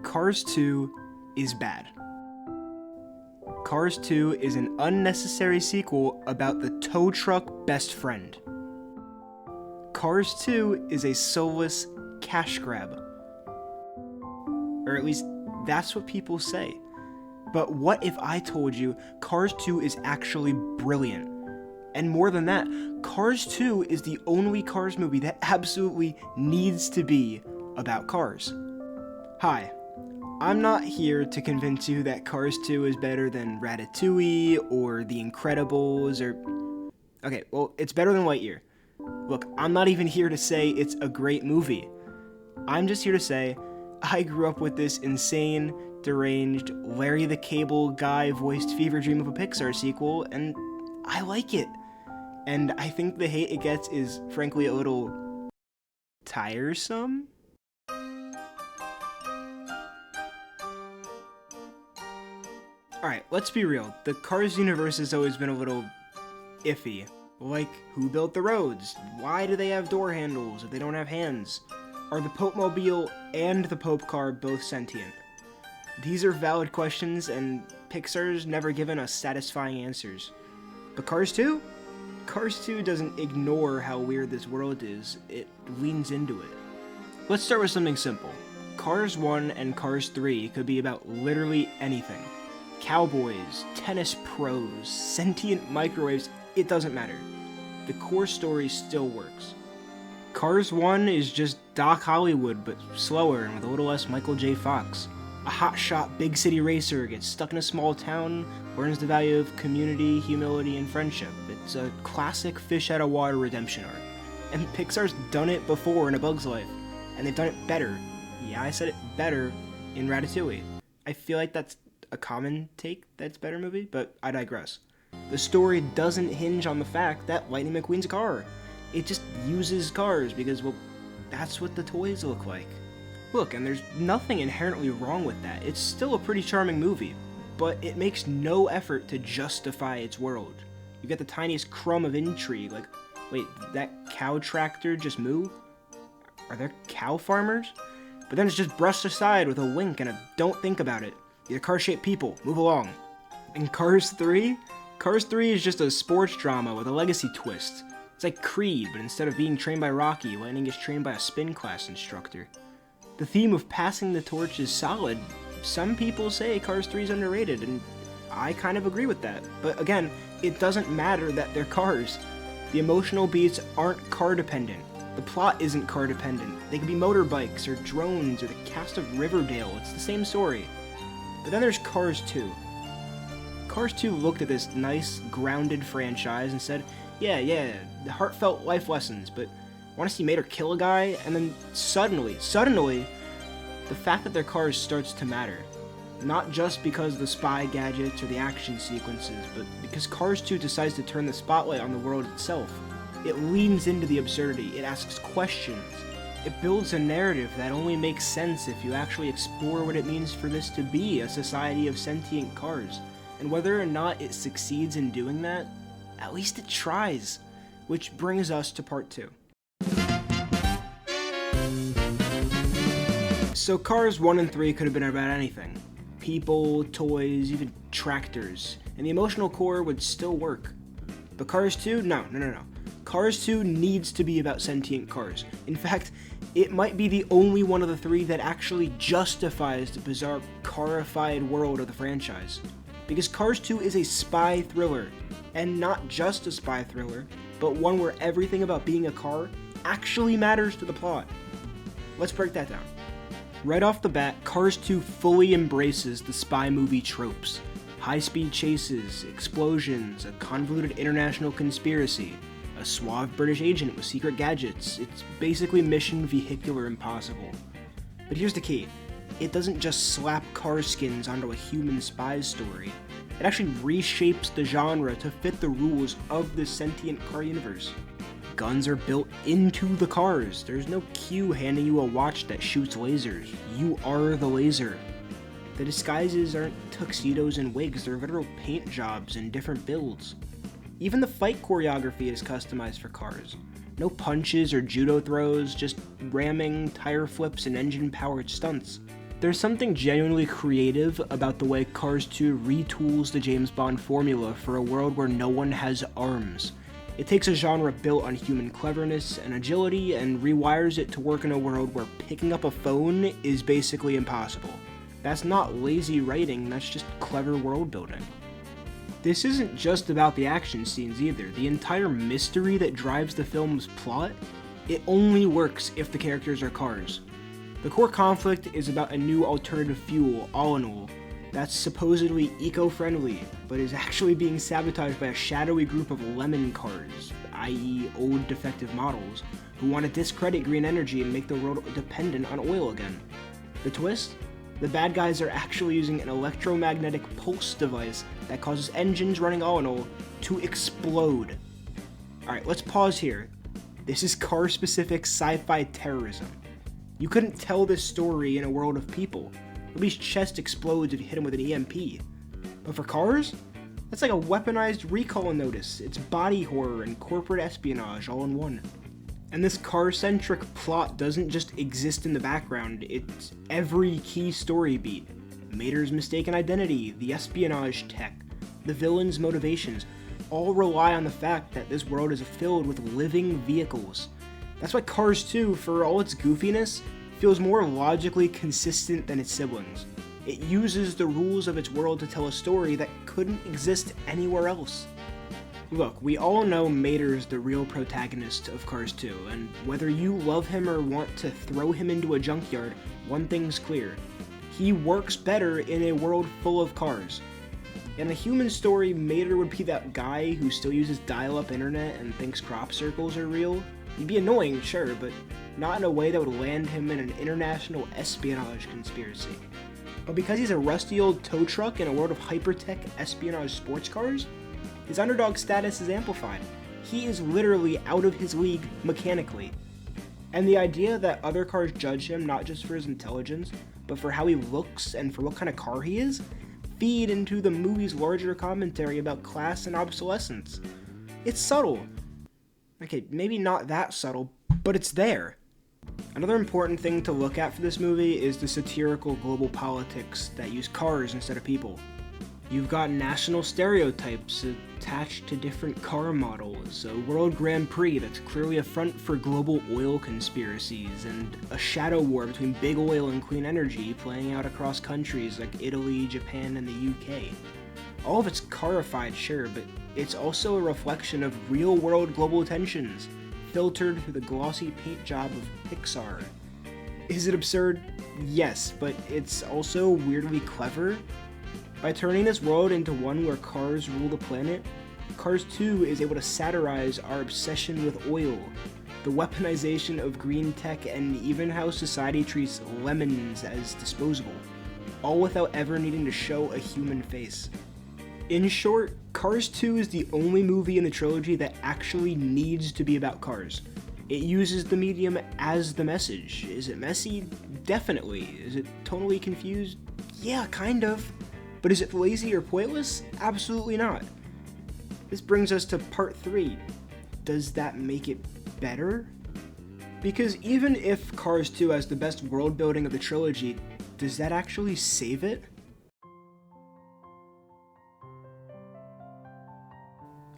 Cars 2 is bad. Cars 2 is an unnecessary sequel about the tow truck best friend. Cars 2 is a soulless cash grab. Or at least, that's what people say. But what if I told you Cars 2 is actually brilliant? And more than that, Cars 2 is the only Cars movie that absolutely needs to be about cars. Hi, I'm not here to convince you that Cars 2 is better than Ratatouille or The Incredibles or... Okay, well, it's better than Lightyear. Look, I'm not even here to say it's a great movie. I'm just here to say I grew up with this insane, deranged, Larry the Cable Guy voiced fever dream of a Pixar sequel, and I like it. And I think the hate it gets is, frankly, a little tiresome. Alright, let's be real. The Cars universe has always been a little iffy. Like, who built the roads? Why do they have door handles if they don't have hands? Are the Pope Mobile and the Pope car both sentient? These are valid questions, and Pixar's never given us satisfying answers. But Cars 2? Cars 2 doesn't ignore how weird this world is, it leans into it. Let's start with something simple. Cars 1 and Cars 3 could be about literally anything. Cowboys, tennis pros, sentient microwaves, it doesn't matter. The core story still works. Cars 1 is just Doc Hollywood, but slower and with a little less Michael J. Fox. A hotshot big city racer gets stuck in a small town, learns the value of community, humility, and friendship. It's a classic fish out of water redemption arc. And Pixar's done it before in A Bug's Life, and they've done it better. Yeah, I said it better in Ratatouille. I feel like that's a common take that's better movie, but I digress. The story doesn't hinge on the fact that Lightning McQueen's a car. It just uses cars because, well, that's what the toys look like. Look, and there's nothing inherently wrong with that. It's still a pretty charming movie, but it makes no effort to justify its world. You get the tiniest crumb of intrigue, like, wait, that cow tractor just moved? Are there cow farmers? But then it's just brushed aside with a wink and a don't think about it. You're car-shaped people, move along. And Cars 3? Cars 3 is just a sports drama with a legacy twist. It's like Creed, but instead of being trained by Rocky, Lightning gets trained by a spin class instructor. The theme of passing the torch is solid. Some people say Cars 3 is underrated, and I kind of agree with that. But again, it doesn't matter that they're cars. The emotional beats aren't car-dependent. The plot isn't car-dependent. They could be motorbikes, or drones, or the cast of Riverdale. It's the same story. But then there's Cars 2. Cars 2 looked at this nice, grounded franchise and said, yeah, heartfelt life lessons, but want to see Mater kill a guy? And then suddenly, the fact that they're cars starts to matter. Not just because of the spy gadgets or the action sequences, but because Cars 2 decides to turn the spotlight on the world itself. It leans into the absurdity, it asks questions. It builds a narrative that only makes sense if you actually explore what it means for this to be a society of sentient cars. And whether or not it succeeds in doing that, at least it tries. Which brings us to part 2. So Cars 1 and 3 could have been about anything. People, toys, even tractors. And the emotional core would still work. But Cars 2? No. Cars 2 needs to be about sentient cars. In fact, it might be the only one of the three that actually justifies the bizarre carified world of the franchise. Because Cars 2 is a spy thriller. And not just a spy thriller, but one where everything about being a car actually matters to the plot. Let's break that down. Right off the bat, Cars 2 fully embraces the spy movie tropes. High-speed chases, explosions, a convoluted international conspiracy, a suave British agent with secret gadgets. It's basically Mission Vehicular Impossible. But here's the key. It doesn't just slap car skins onto a human spy's story. It actually reshapes the genre to fit the rules of the sentient car universe. Guns are built into the cars. There's no Q handing you a watch that shoots lasers. You are the laser. The disguises aren't tuxedos and wigs, they're literal paint jobs and different builds. Even the fight choreography is customized for cars. No punches or judo throws, just ramming, tire flips, and engine-powered stunts. There's something genuinely creative about the way Cars 2 retools the James Bond formula for a world where no one has arms. It takes a genre built on human cleverness and agility and rewires it to work in a world where picking up a phone is basically impossible. That's not lazy writing, that's just clever world building. This isn't just about the action scenes either. The entire mystery that drives the film's plot, it only works if the characters are cars. The core conflict is about a new alternative fuel, Allanol, that's supposedly eco-friendly, but is actually being sabotaged by a shadowy group of lemon cars, i.e. old defective models, who want to discredit green energy and make the world dependent on oil again. The twist? The bad guys are actually using an electromagnetic pulse device that causes engines running Allanol to explode. Alright, let's pause here. This is car-specific sci-fi terrorism. You couldn't tell this story in a world of people. Nobody's chest explodes if you hit him with an EMP. But for cars? That's like a weaponized recall notice. It's body horror and corporate espionage all in one. And this car-centric plot doesn't just exist in the background, it's every key story beat. Mater's mistaken identity, the espionage tech, the villain's motivations, all rely on the fact that this world is filled with living vehicles. That's why Cars 2, for all its goofiness, feels more logically consistent than its siblings. It uses the rules of its world to tell a story that couldn't exist anywhere else. Look, we all know Mater's the real protagonist of Cars 2, and whether you love him or want to throw him into a junkyard, one thing's clear. He works better in a world full of cars. In a human story, Mater would be that guy who still uses dial-up internet and thinks crop circles are real. He'd be annoying, sure, but not in a way that would land him in an international espionage conspiracy. But because he's a rusty old tow truck in a world of hyper-tech espionage sports cars, his underdog status is amplified. He is literally out of his league mechanically. And the idea that other cars judge him not just for his intelligence, but for how he looks and for what kind of car he is, feed into the movie's larger commentary about class and obsolescence. It's subtle. Okay, maybe not that subtle, but it's there. Another important thing to look at for this movie is the satirical global politics that use cars instead of people. You've got national stereotypes attached to different car models, a World Grand Prix that's clearly a front for global oil conspiracies, and a shadow war between big oil and clean energy playing out across countries like Italy, Japan, and the UK. All of it's carified, sure, but it's also a reflection of real-world global tensions, filtered through the glossy paint job of Pixar. Is it absurd? Yes, but it's also weirdly clever. By turning this world into one where cars rule the planet, Cars 2 is able to satirize our obsession with oil, the weaponization of green tech, and even how society treats lemons as disposable, all without ever needing to show a human face. In short, Cars 2 is the only movie in the trilogy that actually needs to be about cars. It uses the medium as the message. Is it messy? Definitely. Is it tonally confused? Yeah, kind of. But is it lazy or pointless? Absolutely not. This brings us to part 3. Does that make it better? Because even if Cars 2 has the best world building of the trilogy, does that actually save it?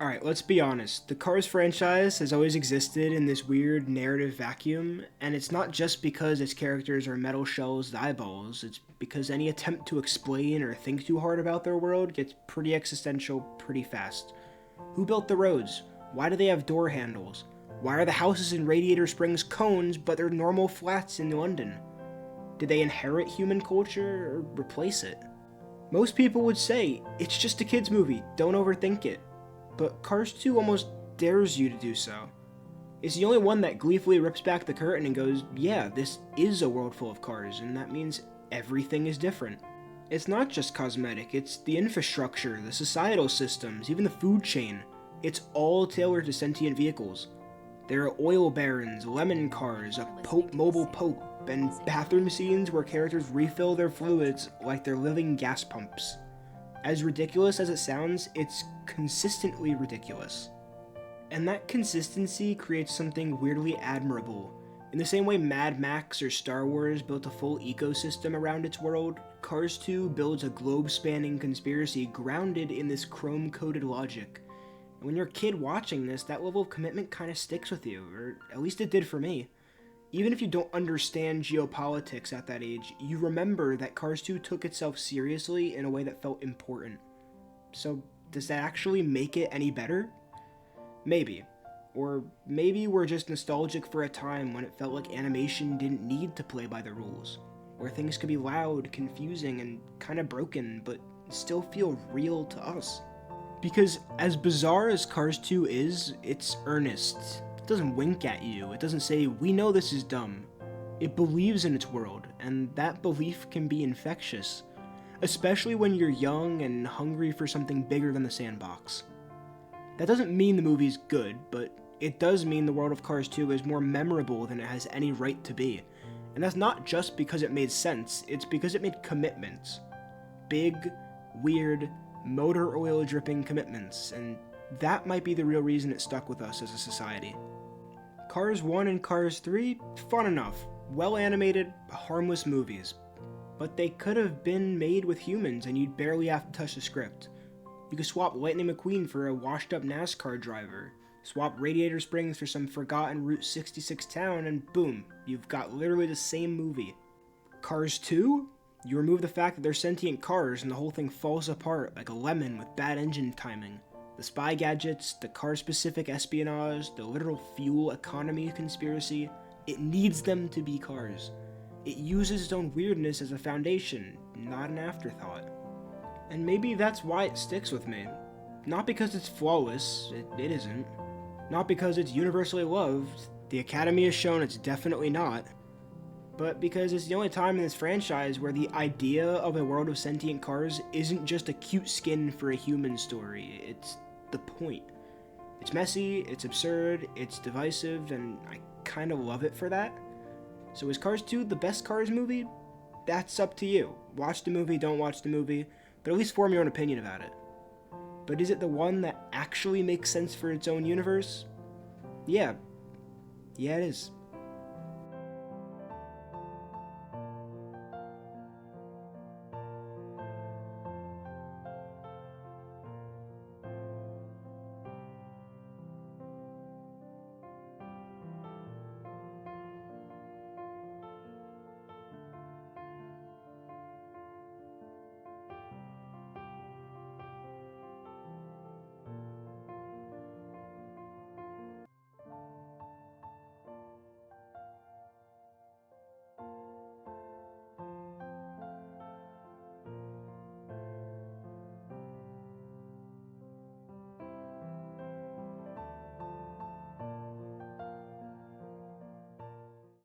Alright, let's be honest. The Cars franchise has always existed in this weird narrative vacuum, and it's not just because its characters are metal shells with eyeballs, it's because any attempt to explain or think too hard about their world gets pretty existential pretty fast. Who built the roads? Why do they have door handles? Why are the houses in Radiator Springs cones but they're normal flats in London? Did they inherit human culture or replace it? Most people would say, it's just a kid's movie, don't overthink it. But Cars 2 almost dares you to do so. It's the only one that gleefully rips back the curtain and goes, yeah, this is a world full of cars, and that means everything is different. It's not just cosmetic, it's the infrastructure, the societal systems, even the food chain. It's all tailored to sentient vehicles. There are oil barons, lemon cars, a mobile pope, and bathroom scenes where characters refill their fluids like they're living gas pumps. As ridiculous as it sounds, it's consistently ridiculous. And that consistency creates something weirdly admirable. In the same way Mad Max or Star Wars built a full ecosystem around its world, Cars 2 builds a globe-spanning conspiracy grounded in this chrome-coded logic. And when you're a kid watching this, that level of commitment kind of sticks with you, or at least it did for me. Even if you don't understand geopolitics at that age, you remember that Cars 2 took itself seriously in a way that felt important. So, does that actually make it any better? Maybe. Or maybe we're just nostalgic for a time when it felt like animation didn't need to play by the rules, where things could be loud, confusing, and kinda broken, but still feel real to us. Because as bizarre as Cars 2 is, it's earnest. It doesn't wink at you, it doesn't say, "We know this is dumb." It believes in its world, and that belief can be infectious, especially when you're young and hungry for something bigger than the sandbox. That doesn't mean the movie's good, but it does mean the world of Cars 2 is more memorable than it has any right to be. And that's not just because it made sense, it's because it made commitments. Big, weird, motor oil dripping commitments, and that might be the real reason it stuck with us as a society. Cars 1 and Cars 3, fun enough, well animated, harmless movies. But they could have been made with humans and you'd barely have to touch the script. You could swap Lightning McQueen for a washed up NASCAR driver, swap Radiator Springs for some forgotten Route 66 town, and boom, you've got literally the same movie. Cars 2? You remove the fact that they're sentient cars and the whole thing falls apart like a lemon with bad engine timing. The spy gadgets, the car-specific espionage, the literal fuel economy conspiracy, it needs them to be cars. It uses its own weirdness as a foundation, not an afterthought. And maybe that's why it sticks with me. Not because it's flawless, it isn't. Not because it's universally loved, the Academy has shown it's definitely not. But because it's the only time in this franchise where the idea of a world of sentient cars isn't just a cute skin for a human story, it's the point. It's messy, it's absurd, it's divisive, and I kind of love it for that. So is Cars 2 the best Cars movie? That's up to you. Watch the movie, don't watch the movie, but at least form your own opinion about it. But is it the one that actually makes sense for its own universe? Yeah. Yeah, it is.